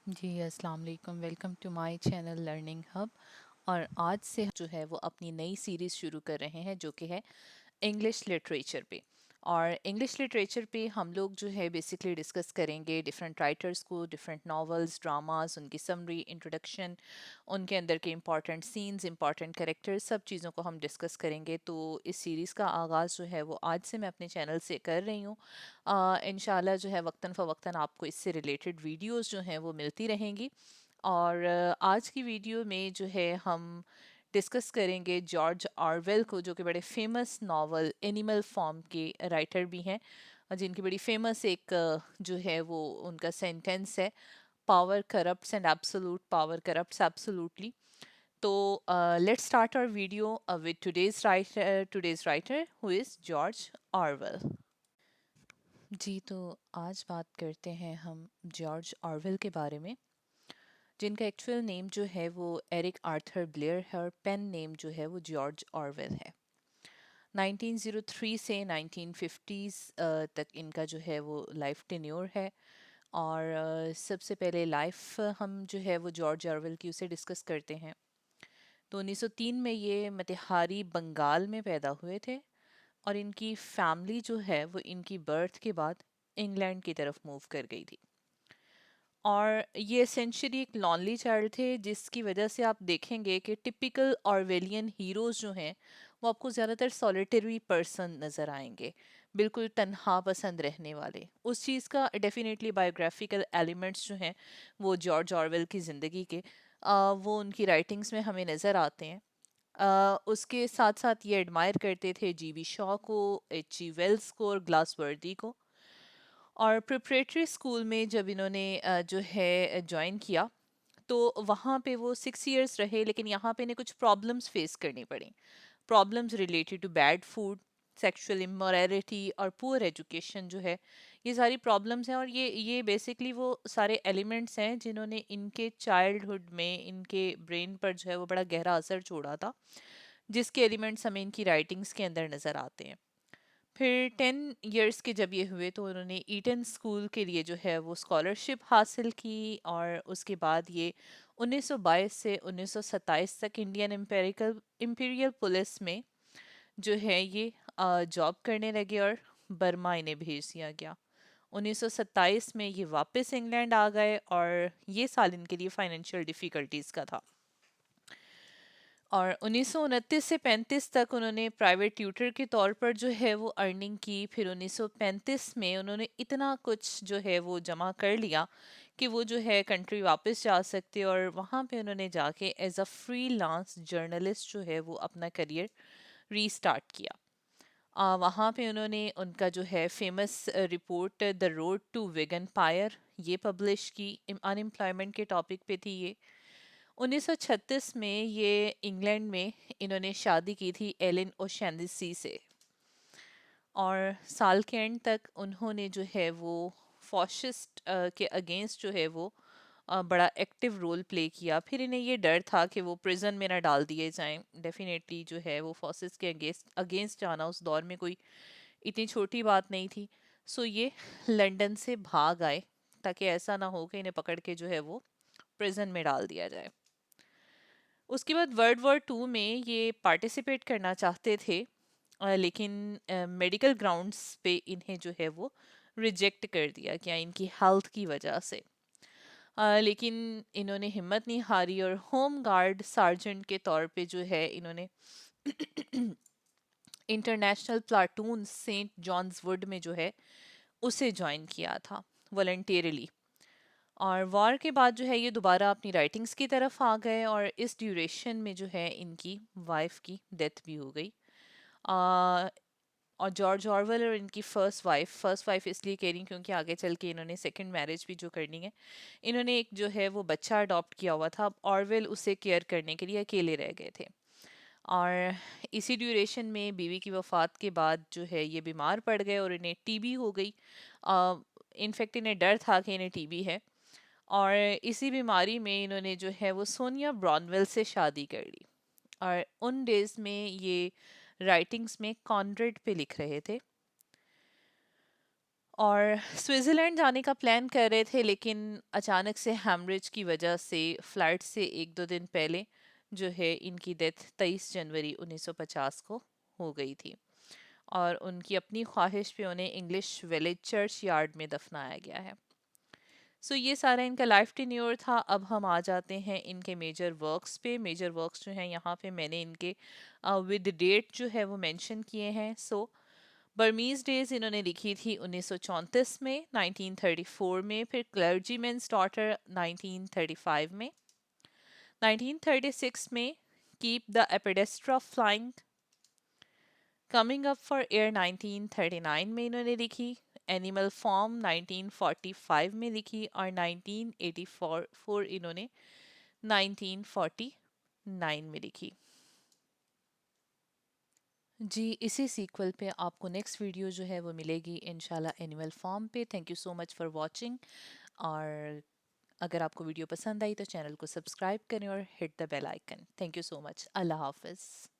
जी अस्सलाम वालेकुम। Welcome to my channel learning hub. और आज से जो है वो अपनी नई सीरीज़ शुरू कर रहे हैं जो कि है इंग्लिश लिटरेचर पे। और इंग्लिश लिटरेचर पे हम लोग जो है बेसिकली डिस्कस करेंगे डिफरेंट राइटर्स को, डिफरेंट नॉवेल्स, ड्रामास, उनकी समरी, इंट्रोडक्शन, उनके अंदर के इम्पॉर्टेंट सीन्स, इम्पॉर्टेंट कैरेक्टर्स, सब चीज़ों को हम डिस्कस करेंगे। तो इस सीरीज़ का आगाज़ जो है वो आज से मैं अपने चैनल से कर रही हूँ। इंशाल्लाह जो है वक्तन फ़वक्तन आपको इससे रिलेटेड वीडियोज़ जो हैं वो मिलती रहेंगी। और आज की वीडियो में जो है हम डिस्कस करेंगे जॉर्ज ऑरवेल को, जो कि बड़े फेमस नावल एनिमल फॉर्म के राइटर भी हैं, और जिनकी बड़ी फेमस एक जो है वो उनका सेंटेंस है, power corrupts and absolute power corrupts absolutely. तो let's start our video with today's writer who is George Orwell. जी, तो आज बात करते हैं हम जॉर्ज ऑरवेल के बारे में, जिनका एक्चुअल नेम जो है वो एरिक आर्थर ब्लेयर है और पेन नेम जो है वो जॉर्ज ऑरवेल है। 1903 से 1950s तक इनका जो है वो लाइफ टेन्योर है। और सबसे पहले लाइफ हम जो है वो जॉर्ज ऑरवेल की उसे डिस्कस करते हैं। तो 1903 में ये मतिहारी बंगाल में पैदा हुए थे, और इनकी फैमिली जो है वो इनकी बर्थ के बाद इंग्लैंड की तरफ मूव कर गई थी। और ये एसेंशियली एक लॉनली चाइल्ड थे, जिसकी वजह से आप देखेंगे कि टिपिकल ऑरवेलियन हीरोज जो हैं वो आपको ज़्यादातर सॉलिटरी पर्सन नज़र आएंगे, बिल्कुल तन्हा पसंद रहने वाले। उस चीज़ का डेफिनेटली बायोग्राफिकल एलिमेंट्स जो हैं वो जॉर्ज ऑरवेल की ज़िंदगी के वो उनकी राइटिंग्स में हमें नज़र आते हैं। उसके साथ साथ ये एडमायर करते थे जीबी शॉ को, एच जी वेल्स को और ग्लासवर्दी को। और प्रिपरेटरी स्कूल में जब इन्होंने जो है ज्वाइन किया, तो वहाँ पे वो 6 इयर्स रहे, लेकिन यहाँ पे इन्हें कुछ प्रॉब्लम्स फेस करनी पड़ी। Problems related to bad food, sexual immorality और पुअर एजुकेशन जो है, ये सारी प्रॉब्लम्स हैं। और ये बेसिकली वो सारे एलिमेंट्स हैं जिन्होंने इनके चाइल्डहुड में इनके ब्रेन पर जो है वो बड़ा गहरा असर छोड़ा था, जिसके एलिमेंट्स हमें इनकी राइटिंग्स के अंदर नज़र आते हैं। फिर 10 इयर्स के जब ये हुए तो उन्होंने ईटन स्कूल के लिए जो है वो स्कॉलरशिप हासिल की। और उसके बाद ये 1922 से 1927 तक इंडियन इम्पीरियल पुलिस में जो है ये जॉब करने लगे, और बर्मा इन्हें भेज दिया गया। 1927 में ये वापस इंग्लैंड आ गए, और ये साल इनके लिए फाइनेंशियल डिफ़िकल्टीज़ का था। और 1929 से 35 तक उन्होंने प्राइवेट ट्यूटर के तौर पर जो है वो अर्निंग की। फिर 1935 में उन्होंने इतना कुछ जो है वो जमा कर लिया कि वो जो है कंट्री वापस जा सकते, और वहाँ पे उन्होंने जाके एज अ फ्रीलांस जर्नलिस्ट जो है वो अपना करियर रीस्टार्ट किया। वहाँ पे उन्होंने उनका जो है famous report the road to Wigan Pier ये पब्लिश की। अनएम्प्लॉयमेंट के टॉपिक पे थी ये। 1936 में ये इंग्लैंड में इन्होंने शादी की थी एलिन ओशैंडिसी से। और साल के एंड तक उन्होंने जो है वो फॉशिस्ट के अगेंस्ट जो है वो बड़ा एक्टिव रोल प्ले किया। फिर इन्हें ये डर था कि वो प्रिजन में ना डाल दिए जाएं। डेफिनेटली जो है वो फॉसिस्ट के अगेंस्ट अगेंस्ट जाना उस दौर में कोई इतनी छोटी बात नहीं थी। सो ये लंदन से भाग आए, ताकि ऐसा ना हो कि इन्हें पकड़ के जो है वो प्रिजन में डाल दिया जाए। उसके बाद वर्ल्ड वॉर 2 में ये पार्टिसिपेट करना चाहते थे, लेकिन मेडिकल ग्राउंड्स पे इन्हें जो है वो रिजेक्ट कर दिया गया इनकी हेल्थ की वजह से। लेकिन इन्होंने हिम्मत नहीं हारी, और होम गार्ड सार्जेंट के तौर पे जो है इन्होंने international platoon Saint John's Wood में जो है उसे ज्वाइन किया था वॉलंटियरली। और वॉर के बाद जो है ये दोबारा अपनी राइटिंग्स की तरफ आ गए, और इस ड्यूरेशन में जो है इनकी वाइफ की डेथ भी हो गई। आ, और जॉर्ज ऑरवेल और इनकी फर्स्ट वाइफ इसलिए कह रही हूँ क्योंकि आगे चल के इन्होंने सेकंड मैरिज भी जो करनी है, इन्होंने एक जो है वो बच्चा अडॉप्ट किया हुआ था। अब ऑरवेल उसे केयर करने के लिए अकेले रह गए थे। और इसी ड्यूरेशन में बीवी की वफ़ात के बाद जो है ये बीमार पड़ गए और इन्हें टीबी हो गई। इनफैक्ट इन्हें डर था कि इन्हें टीबी है, और इसी बीमारी में इन्होंने जो है वो सोनिया ब्रॉनवेल से शादी कर ली। और उन डेज में ये राइटिंग्स में कॉनरेड पे लिख रहे थे। और स्विट्ज़रलैंड जाने का प्लान कर रहे थे, लेकिन अचानक से हैमरेज की वजह से फ़्लाइट से एक दो दिन पहले जो है इनकी डेथ 23 जनवरी 1950 को हो गई थी। और उनकी अपनी ख्वाहिश पे उन्हें इंग्लिश विलेज चर्च यार्ड में दफनाया गया है। सो ये सारा इनका लाइफ टेन्योर था। अब हम आ जाते हैं इनके मेजर वर्क्स पे। मेजर वर्क्स जो हैं यहाँ पे मैंने इनके विद डेट जो है वो मेंशन किए हैं। सो बर्मीज डेज इन्होंने लिखी थी 1934 में, 1934 में, फिर क्लर्जीमैन्स डॉटर 1935 में, 1936 में keep the aspidistra flying, coming up for air 1939 में इन्होंने लिखी, एनिमल फॉर्म 1945 में लिखी, और 1984 इन्होंने 1949 में लिखी। जी, इसी सीक्वल पे आपको नेक्स्ट वीडियो जो है वो मिलेगी इंशाल्लाह एनिमल फॉर्म पे। Thank you so much for watching. और अगर आपको वीडियो पसंद आई तो चैनल को सब्सक्राइब करें और hit the bell icon. Thank you so much. अल्लाह हाफिज़।